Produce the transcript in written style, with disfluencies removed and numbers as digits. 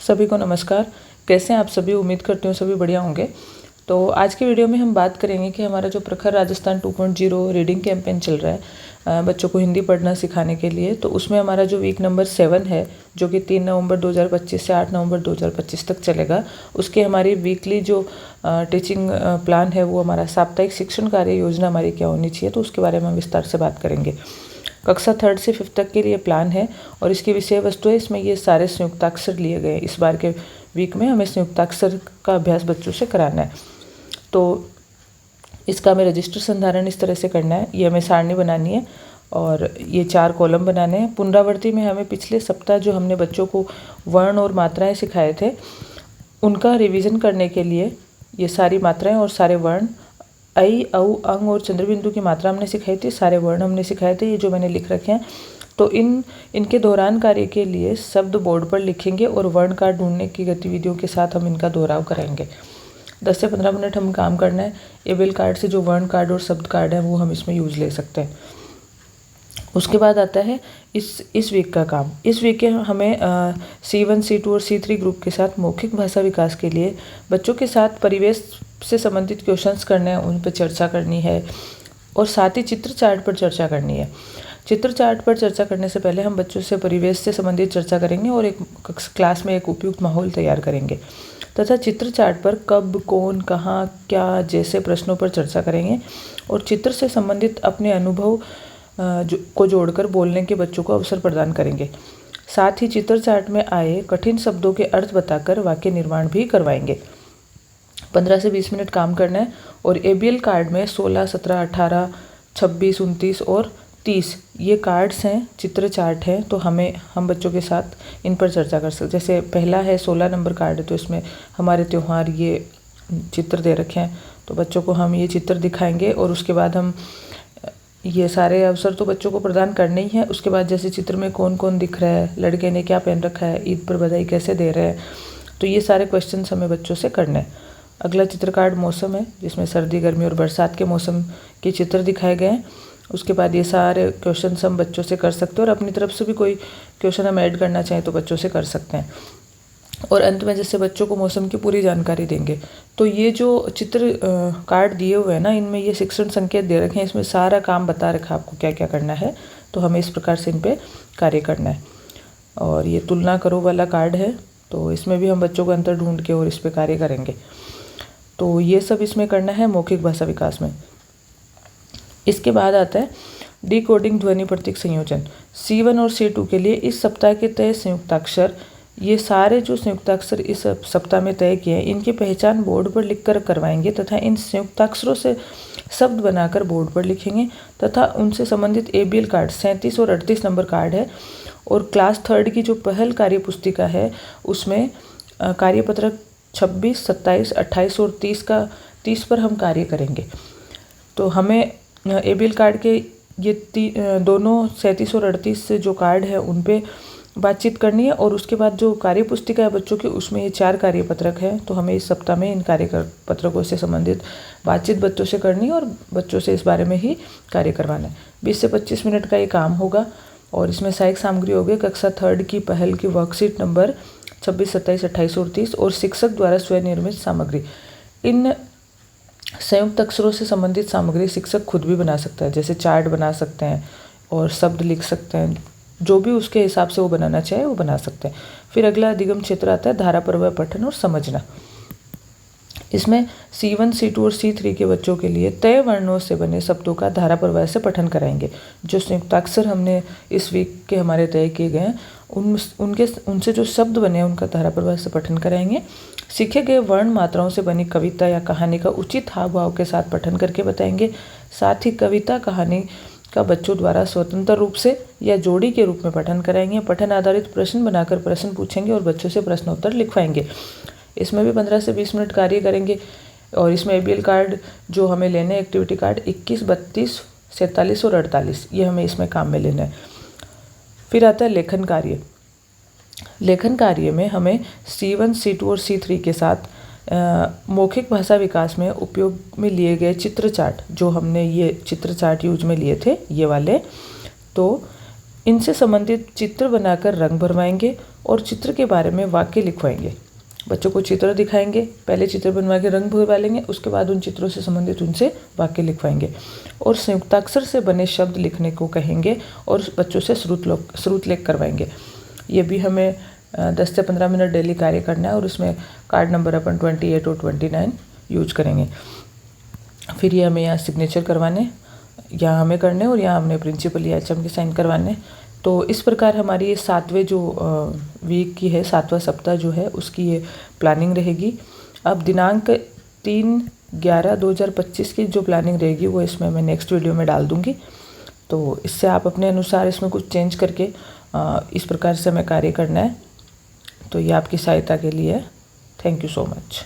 सभी को नमस्कार। कैसे हैं आप सभी? उम्मीद करती हूँ सभी बढ़िया होंगे। तो आज की वीडियो में हम बात करेंगे कि हमारा जो प्रखर राजस्थान 2.0 रीडिंग कैंपेन चल रहा है बच्चों को हिंदी पढ़ना सिखाने के लिए, तो उसमें हमारा जो वीक नंबर 7 है, जो कि 3 नवंबर 2025 से 8 नवंबर 2025 तक चलेगा, उसकी हमारी वीकली जो टीचिंग प्लान है वो हमारा साप्ताहिक शिक्षण कार्य योजना हमारी क्या होनी चाहिए, तो उसके बारे में हम विस्तार से बात करेंगे। कक्षा 3rd से 5th तक के लिए प्लान है और इसकी विषय वस्तु है, इसमें ये सारे संयुक्ताक्षर लिए गए। इस बार के वीक में हमें संयुक्ताक्षर का अभ्यास बच्चों से कराना है। तो इसका हमें रजिस्टर संधारण इस तरह से करना है। ये हमें सारणी बनानी है और ये 4 कॉलम बनाने हैं। पुनरावृत्ति में हमें पिछले सप्ताह जो हमने बच्चों को वर्ण और मात्राएं सिखाए थे, उनका रिवीजन करने के लिए ये सारी मात्राएं और सारे वर्ण, ऐ, औ, अंग और चंद्रबिंदु की मात्रा हमने सिखाई थी, सारे वर्ण हमने सिखाए थे, ये जो मैंने लिख रखे हैं। तो इनके दोहरान कार्य के लिए शब्द बोर्ड पर लिखेंगे और वर्ण कार्ड ढूंढने की गतिविधियों के साथ हम इनका दोहराव करेंगे। 10 से 15 मिनट हम काम करना है। एबेल कार्ड से जो वर्ण कार्ड और शब्द कार्ड है वो हम इसमें यूज ले सकते हैं। उसके बाद आता है इस वीक का काम। इस वीक के हमें C1, C2 और C3 ग्रुप के साथ मौखिक भाषा विकास के लिए बच्चों के साथ परिवेश से संबंधित क्वेश्चंस करने हैं, उन पर चर्चा करनी है और साथ ही चित्र चार्ट पर चर्चा करनी है। चित्र चार्ट पर चर्चा करने से पहले हम बच्चों से परिवेश से संबंधित चर्चा करेंगे और एक क्लास में एक उपयुक्त माहौल तैयार करेंगे तथा चित्र चार्ट पर कब, कौन, कहाँ, क्या जैसे प्रश्नों पर चर्चा करेंगे और चित्र से संबंधित अपने अनुभव को जोड़कर बोलने के बच्चों को अवसर प्रदान करेंगे। साथ ही चित्र चार्ट में आए कठिन शब्दों के अर्थ बताकर वाक्य निर्माण भी करवाएंगे। 15 से 20 मिनट काम करना है और एबीएल कार्ड में 16, 17, 18, 26, 29 और 30 ये कार्ड्स हैं, चित्र चार्ट हैं। तो हम बच्चों के साथ इन पर चर्चा कर सकते। जैसे पहला है 16 नंबर कार्ड है, तो इसमें हमारे त्यौहार ये चित्र दे रखे हैं, तो बच्चों को हम ये चित्र दिखाएंगे और उसके बाद हम ये सारे अवसर तो बच्चों को प्रदान करने ही है। उसके बाद जैसे चित्र में कौन कौन दिख रहा है, लड़के ने क्या पहन रखा है, ईद पर बधाई कैसे दे रहे हैं, तो ये सारे क्वेश्चन हमें बच्चों से करने हैं। अगला चित्र कार्ड मौसम है, जिसमें सर्दी, गर्मी और बरसात के मौसम के चित्र दिखाए गए हैं। उसके बाद ये सारे क्वेश्चन हम बच्चों से कर सकते हैं और अपनी तरफ से भी कोई क्वेश्चन हम ऐड करना चाहें तो बच्चों से कर सकते हैं। और अंत में जैसे बच्चों को मौसम की पूरी जानकारी देंगे। तो ये जो चित्र कार्ड दिए हुए हैं ना, इनमें ये शिक्षण संकेत दे रखे हैं, इसमें सारा काम बता रखा है आपको क्या क्या करना है। तो हमें इस प्रकार से इन पर कार्य करना है। और ये तुलना करो वाला कार्ड है, तो इसमें भी हम बच्चों को अंतर ढूंढ के और इस पर कार्य करेंगे। तो ये सब इसमें करना है मौखिक भाषा विकास में। इसके बाद आता है डिकोडिंग ध्वनि प्रतीक संयोजन। C1 और C2 के लिए इस सप्ताह के तय संयुक्ताक्षर, ये सारे जो संयुक्ताक्षर इस सप्ताह में तय किए हैं, इनकी पहचान बोर्ड पर लिखकर करवाएंगे तथा इन संयुक्ताक्षरों से शब्द बनाकर बोर्ड पर लिखेंगे तथा उनसे संबंधित एबीएल कार्ड 37 और 38 नंबर कार्ड है। और क्लास 3rd की जो पहल कार्य पुस्तिका है, उसमें कार्यपत्रक 26, 27, 28 और 30 पर हम कार्य करेंगे। तो हमें एबीएल कार्ड के ये दोनों 37 और 38 जो कार्ड है उन पे बातचीत करनी है और उसके बाद जो कार्य पुस्तिका है बच्चों की, उसमें ये 4 कार्यपत्रक है। तो हमें इस सप्ताह में इन कार्यपत्रकों से संबंधित बातचीत बच्चों से करनी है और बच्चों से इस बारे में ही कार्य करवाना है। 20 से 25 मिनट का ये काम होगा और इसमें सहायक सामग्री होगी कक्षा 3rd की पहल की वर्कशीट नंबर 26, 27, 28 और 30 और शिक्षक द्वारा स्वनिर्मित सामग्री। इन संयुक्त अक्षरों से संबंधित सामग्री शिक्षक खुद भी बना सकता है, जैसे चार्ट बना सकते हैं और शब्द लिख सकते हैं, जो भी उसके हिसाब से वो बनाना चाहे वो बना सकते हैं। फिर अगला अधिगम क्षेत्र आता है धारा प्रवाह पठन और समझना। इसमें C1, C2 और C3 के बच्चों के लिए तय वर्णों से बने शब्दों का धारा प्रवाह से पठन कराएंगे। जो संयुक्ताक्षर हमने इस वीक के हमारे तय किए गए हैं, उनसे जो शब्द बने हैं उनका धारा प्रवाह से पठन कराएंगे। सीखे गए वर्ण मात्राओं से बनी कविता या कहानी का उचित हाव भाव के साथ पठन करके बताएंगे। साथ ही कविता कहानी का बच्चों द्वारा स्वतंत्र रूप से या जोड़ी के रूप में पठन कराएंगे। पठन आधारित प्रश्न बनाकर प्रश्न पूछेंगे और बच्चों से प्रश्नोत्तर लिखवाएंगे। इसमें भी 15 से 20 मिनट कार्य करेंगे। और इसमें एबीएल कार्ड जो हमें लेने, एक्टिविटी कार्ड 21, 32, 47 और 48, ये हमें इसमें काम में लेना है। फिर आता है लेखन कार्य। लेखन कार्य में हमें C1, C2 और C3 के साथ मौखिक भाषा विकास में उपयोग में लिए गए चित्र चार्ट, जो हमने ये चित्र चार्ट यूज में लिए थे ये वाले, तो इनसे संबंधित चित्र बनाकर रंग भरवाएंगे और चित्र के बारे में वाक्य लिखवाएंगे। बच्चों को चित्र दिखाएंगे, पहले चित्र बनवा के रंग भरवा लेंगे, उसके बाद उन चित्रों से संबंधित उनसे वाक्य लिखवाएंगे और संयुक्ताक्षर से बने शब्द लिखने को कहेंगे और बच्चों से श्रुत लेख करवाएंगे। ये भी हमें 10 से 15 मिनट डेली कार्य करना है और उसमें कार्ड नंबर अपन 28 और 29 यूज करेंगे। फिर ये हमें यहाँ सिग्नेचर करवाने, यहाँ हमें करने और यहाँ हमने प्रिंसिपल या HM के साइन करवाने। तो इस प्रकार हमारी ये 7वें जो वीक की है, 7वां सप्ताह जो है उसकी ये प्लानिंग रहेगी। अब दिनांक 3/11/2025 की जो प्लानिंग रहेगी वो इसमें मैं नेक्स्ट वीडियो में डाल दूँगी। तो इससे आप अपने अनुसार इसमें कुछ चेंज करके इस प्रकार से हमें कार्य करना है। तो ये आपकी सहायता के लिए है। Thank you so much.